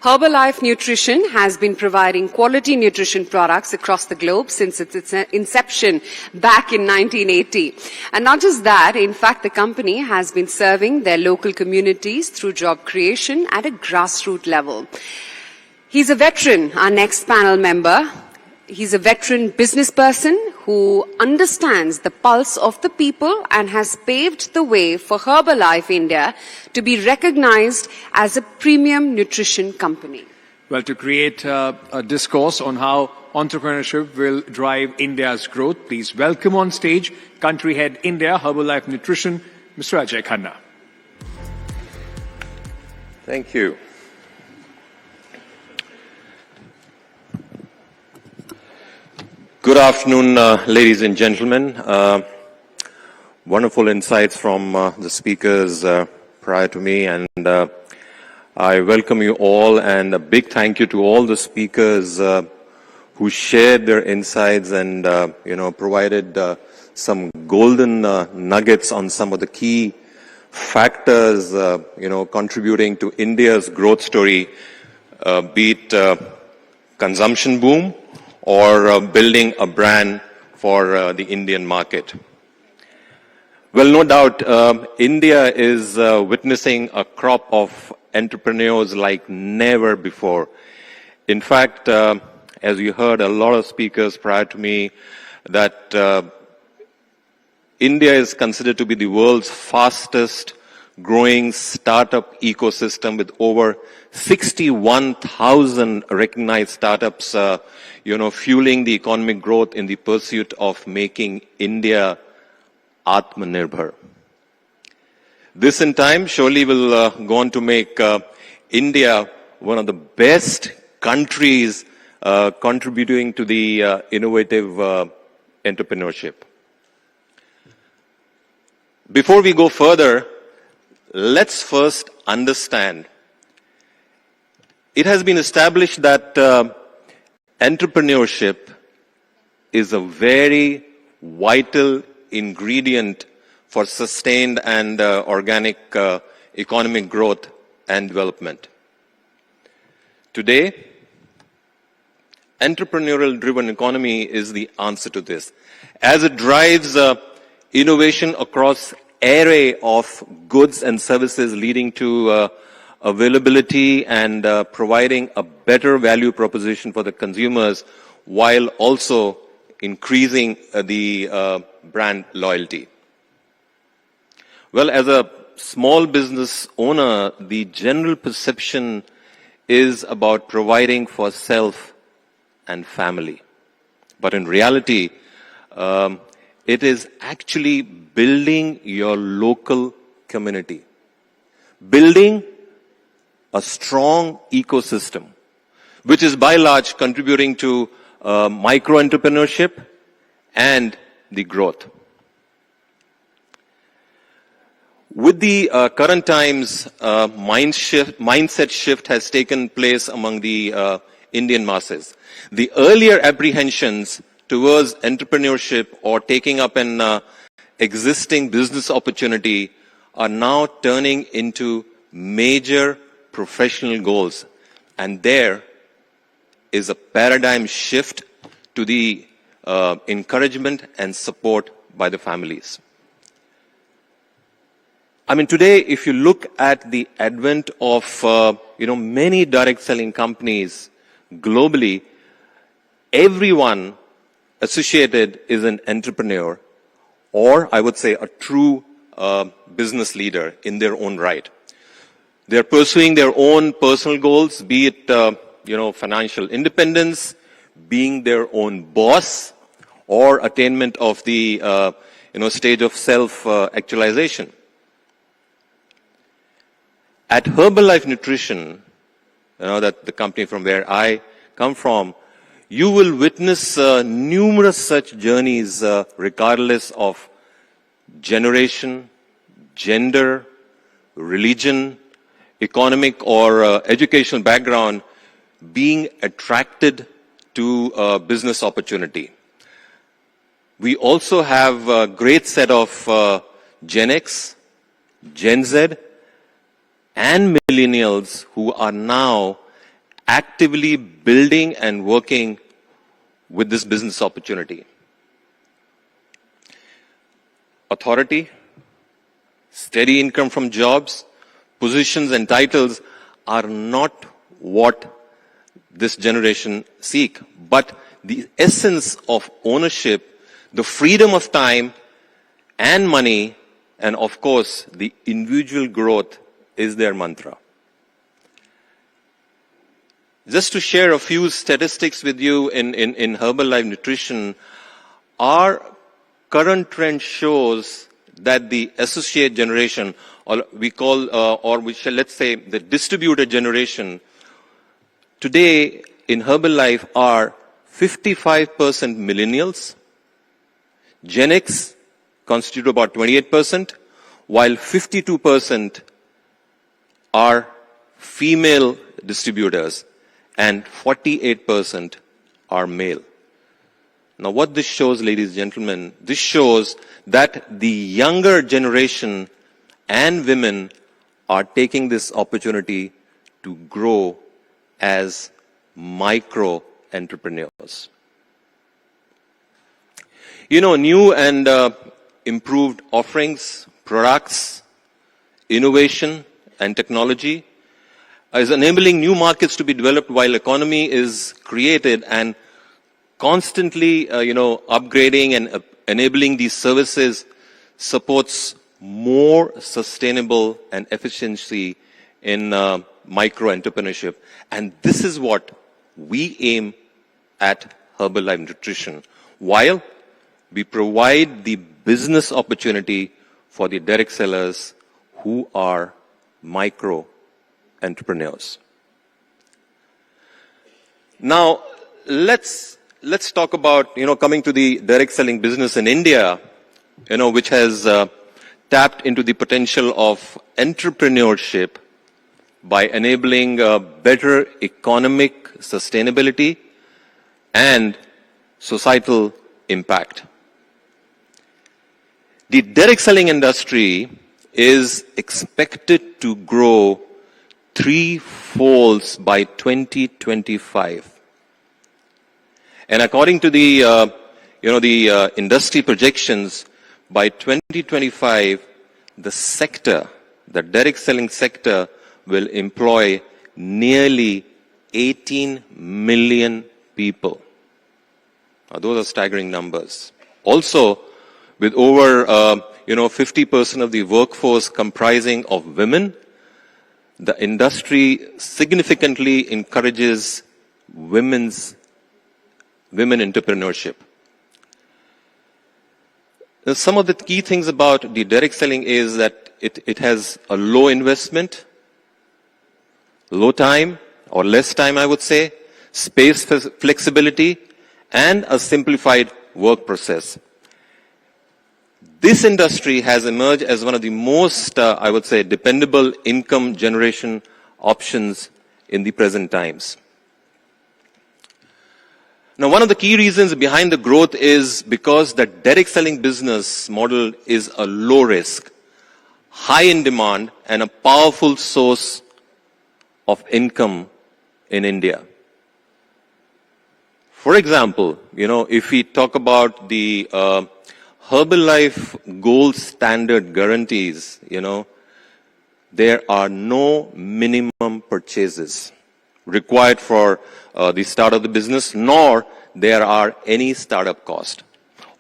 Herbalife Nutrition has been providing quality nutrition products across the globe since its inception back in 1980. And not just that, in fact, the company has been serving their local communities through job creation at a grassroots level. He's a veteran, our next panel member. He's a veteran business person who understands the pulse of the people and has paved the way for Herbalife India to be recognized as a premium nutrition company. Well, to create a discourse on how entrepreneurship will drive India's growth, please welcome on stage Country Head India, Herbalife Nutrition, Mr. Ajay Khanna. Thank you. Good afternoon, ladies and gentlemen. Wonderful insights from the speakers prior to me, and I welcome you all, and a big thank you to all the speakers who shared their insights and provided some golden nuggets on some of the key factors contributing to India's growth story, be it consumption boom or building a brand for the Indian market. Well, no doubt, India is witnessing a crop of entrepreneurs like never before. In fact, as you heard a lot of speakers prior to me, that India is considered to be the world's fastest growing startup ecosystem with over 61,000 recognized startups, fueling the economic growth in the pursuit of making India Atmanirbhar. This in time surely will go on to make India one of the best countries contributing to the innovative entrepreneurship. Before we go further, let's first understand. It has been established that entrepreneurship is a very vital ingredient for sustained and organic economic growth and development. Today, entrepreneurial-driven economy is the answer to this, as it drives innovation across array of goods and services, leading to availability and providing a better value proposition for the consumers, while also increasing the brand loyalty. Well, as a small business owner, the general perception is about providing for self and family. But in reality, it is actually building your local community, building a strong ecosystem, which is by large contributing to micro-entrepreneurship and the growth. With the current times, mindset shift has taken place among the Indian masses. The earlier apprehensions towards entrepreneurship or taking up an existing business opportunity are now turning into major professional goals. And there is a paradigm shift to the encouragement and support by the families. I mean, today, if you look at the advent of, many direct selling companies globally, everyone associated is an entrepreneur, or I would say a true business leader in their own right. They're pursuing their own personal goals, be it, financial independence, being their own boss, or attainment of the, stage of self-actualization. At Herbalife Nutrition, that the company from where I come from, you will witness numerous such journeys regardless of generation, gender, religion, economic or educational background, being attracted to a business opportunity. We also have a great set of Gen X, Gen Z, and millennials who are now actively building and working with this business opportunity. Authority, steady income from jobs, positions and titles are not what this generation seek, but the essence of ownership, the freedom of time and money, and of course, the individual growth is their mantra. Just to share a few statistics with you in Herbalife Nutrition, our current trend shows that the associate generation, or we call, let's say the distributed generation, today in Herbalife are 55% millennials, Gen X constitute about 28%, while 52% are female distributors and 48% are male. Now what this shows, ladies and gentlemen, this shows that the younger generation and women are taking this opportunity to grow as micro entrepreneurs. You know, new and improved offerings, products, innovation and technology is enabling new markets to be developed while economy is created, and constantly, upgrading and enabling these services supports more sustainable and efficiency in micro entrepreneurship. And this is what we aim at Herbalife Nutrition, while we provide the business opportunity for the direct sellers who are micro entrepreneurs. Now, let's talk about, coming to the direct selling business in India, which has tapped into the potential of entrepreneurship by enabling better economic sustainability and societal impact. The direct selling industry is expected to grow 3-fold by 2025. And according to the industry projections, by 2025, the direct selling sector will employ nearly 18 million people. Now, those are staggering numbers. Also, with over 50% of the workforce comprising of women, the industry significantly encourages women entrepreneurship. Now, some of the key things about the direct selling is that it has a low investment, low time, or less time, I would say, space flexibility, and a simplified work process. This industry has emerged as one of the most, I would say, dependable income generation options in the present times. Now, one of the key reasons behind the growth is because the direct selling business model is a low risk, high in demand, and a powerful source of income in India. For example, if we talk about the Herbalife Gold Standard guarantees, there are no minimum purchases required for the start of the business, nor there are any startup cost.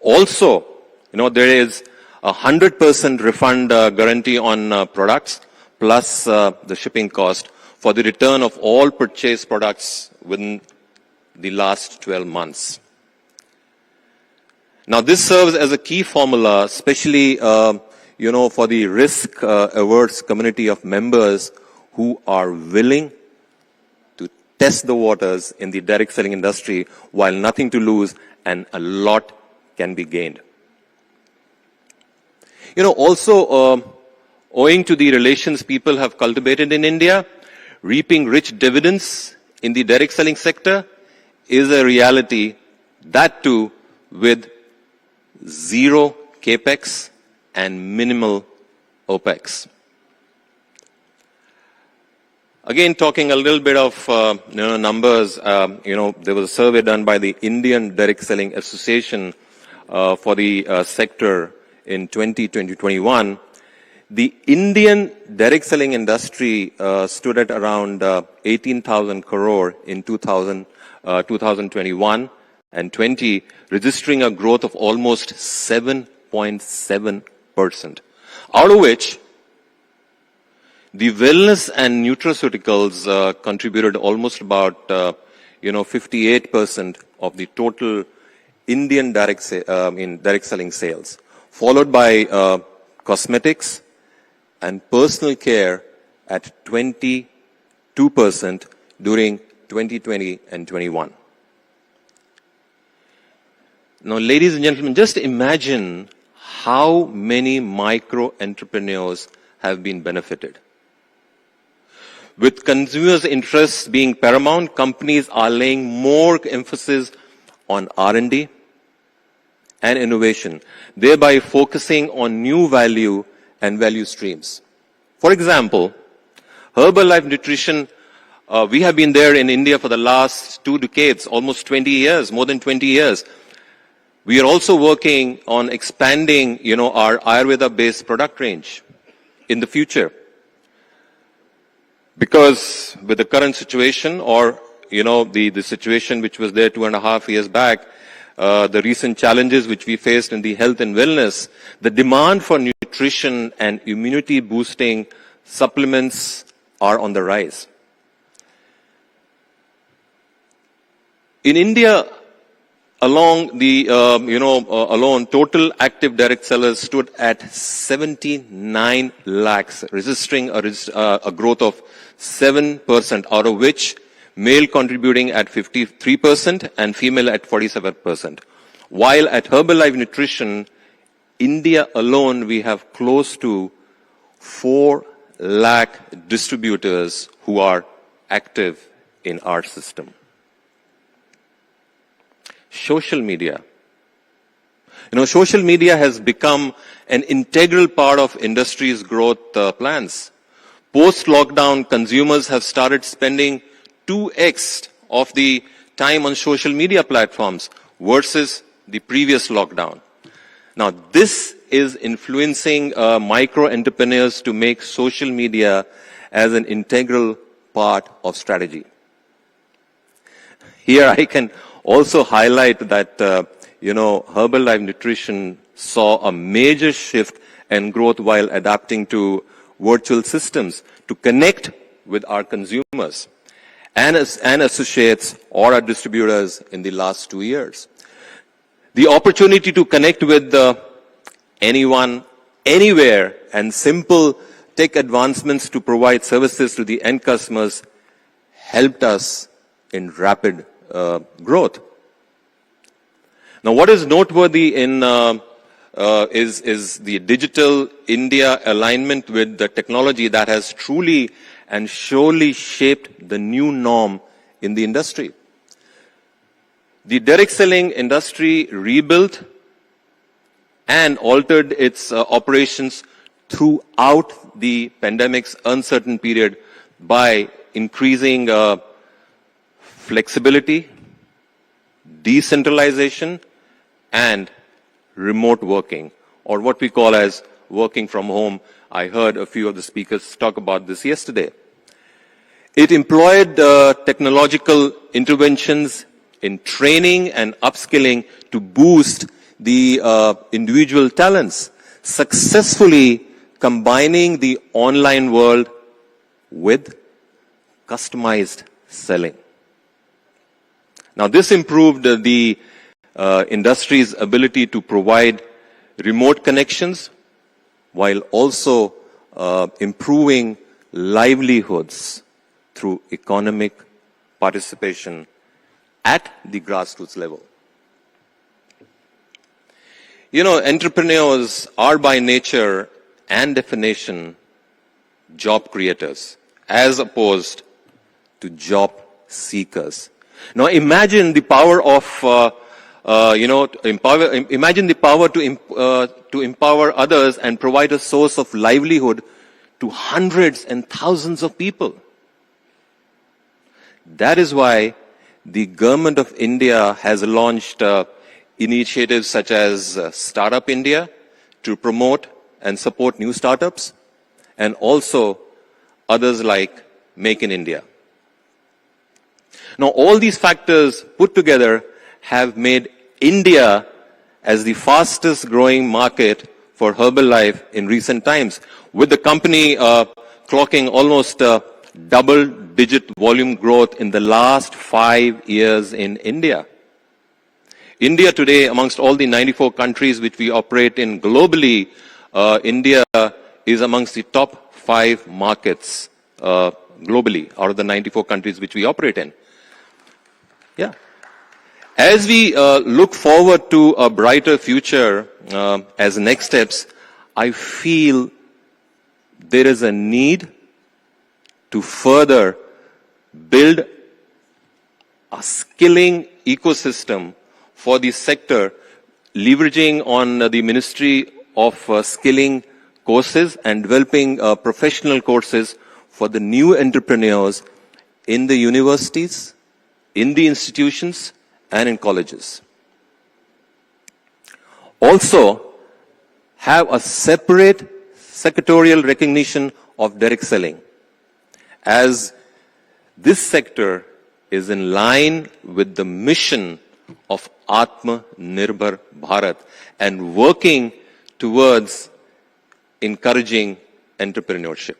Also, there is a 100% refund guarantee on products, plus the shipping cost for the return of all purchased products within the last 12 months. Now, this serves as a key formula, especially, for the risk-averse community of members who are willing to test the waters in the direct selling industry while nothing to lose and a lot can be gained. Also, owing to the relations people have cultivated in India, reaping rich dividends in the direct selling sector is a reality, that too with zero capex and minimal opex. Again, talking a little bit of numbers, there was a survey done by the Indian Direct Selling Association for the sector in 2020-21. The Indian direct selling industry stood at around 18,000 crore in 2021 and 20, registering a growth of almost 7.7%. Out of which, the wellness and nutraceuticals contributed almost about 58% of the total Indian direct selling sales, followed by cosmetics and personal care at 22% during 2020 and 21. Now, ladies and gentlemen, just imagine how many micro entrepreneurs have been benefited. With consumers' interests being paramount, companies are laying more emphasis on R&D and innovation, thereby focusing on new value and value streams. For example, Herbalife Nutrition, we have been there in India for the last 2 decades, almost 20 years, more than 20 years. We are also working on expanding, our Ayurveda-based product range in the future. Because with the current situation or, the situation which was there 2.5 years back, the recent challenges which we faced in the health and wellness, the demand for nutrition and immunity boosting supplements are on the rise. In India, alone, total active direct sellers stood at 79 lakhs, registering a growth of 7%, out of which male contributing at 53% and female at 47%. While at Herbalife Nutrition, India alone, we have close to 4 lakh distributors who are active in our system. Social media. Social media has become an integral part of industry's growth plans. Post-lockdown, consumers have started spending 2x of the time on social media platforms versus the previous lockdown. Now, this is influencing micro entrepreneurs to make social media as an integral part of strategy. Here I can also highlight that, Herbalife Nutrition saw a major shift and growth while adapting to virtual systems to connect with our consumers and associates or our distributors in the last 2 years. The opportunity to connect with anyone, anywhere, and simple tech advancements to provide services to the end customers helped us in rapid growth. Now, what is noteworthy in is the digital India alignment with the technology that has truly and surely shaped the new norm in the industry. The direct selling industry rebuilt and altered its operations throughout the pandemic's uncertain period by increasing flexibility, decentralization, and remote working, or what we call as working from home. I heard a few of the speakers talk about this yesterday. It employed technological interventions in training and upskilling to boost the individual talents, successfully combining the online world with customized selling. Now, this improved the industry's ability to provide remote connections while also improving livelihoods through economic participation at the grassroots level. Entrepreneurs are by nature and definition job creators as opposed to job seekers. Now imagine the power of, imagine the power to empower others and provide a source of livelihood to hundreds and thousands of people. That is why the government of India has launched initiatives such as Startup India to promote and support new startups, and also others like Make in India. Now, all these factors put together have made India as the fastest growing market for Herbalife in recent times, with the company clocking almost double-digit volume growth in the last 5 years in India. India today, amongst all the 94 countries which we operate in globally, India is amongst the top 5 markets globally out of the 94 countries which we operate in. Yeah. As we look forward to a brighter future as next steps, I feel there is a need to further build a skilling ecosystem for the sector, leveraging on the Ministry of Skilling courses and developing professional courses for the new entrepreneurs in the universities, in the institutions, and in colleges. Also, have a separate sectorial recognition of direct selling, as this sector is in line with the mission of Atmanirbhar Bharat and working towards encouraging entrepreneurship.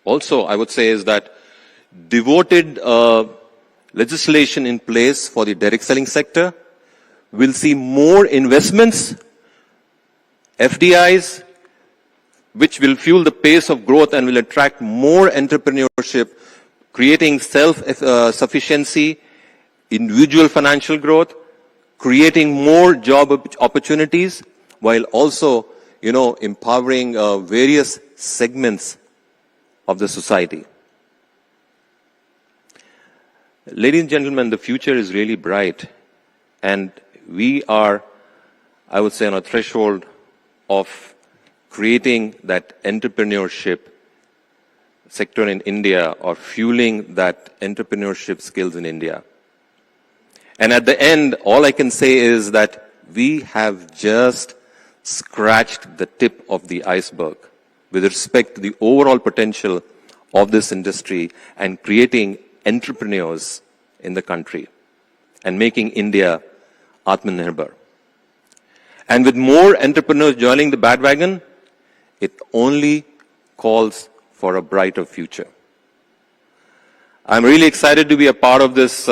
Also, I would say is that devoted legislation in place for the direct selling sector will see more investments, FDIs, which will fuel the pace of growth and will attract more entrepreneurship, creating self-sufficiency, individual financial growth, creating more job opportunities, while also, empowering various segments of the society. Ladies and gentlemen, the future is really bright, and we are, I would say, on a threshold of creating that entrepreneurship sector in India, or fueling that entrepreneurship skills in India. And at the end, all I can say is that we have just scratched the tip of the iceberg with respect to the overall potential of this industry and creating entrepreneurs in the country and making India Atmanirbhar. And with more entrepreneurs joining the bandwagon, it only calls for a brighter future. I'm really excited to be a part of this,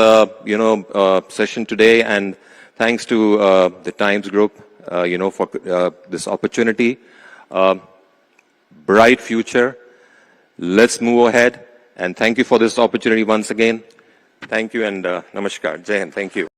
session today, and thanks to the Times Group, for this opportunity. Bright future. Let's move ahead, and thank you for this opportunity once again. Thank you, and namaskar. Jai Hind. Thank you.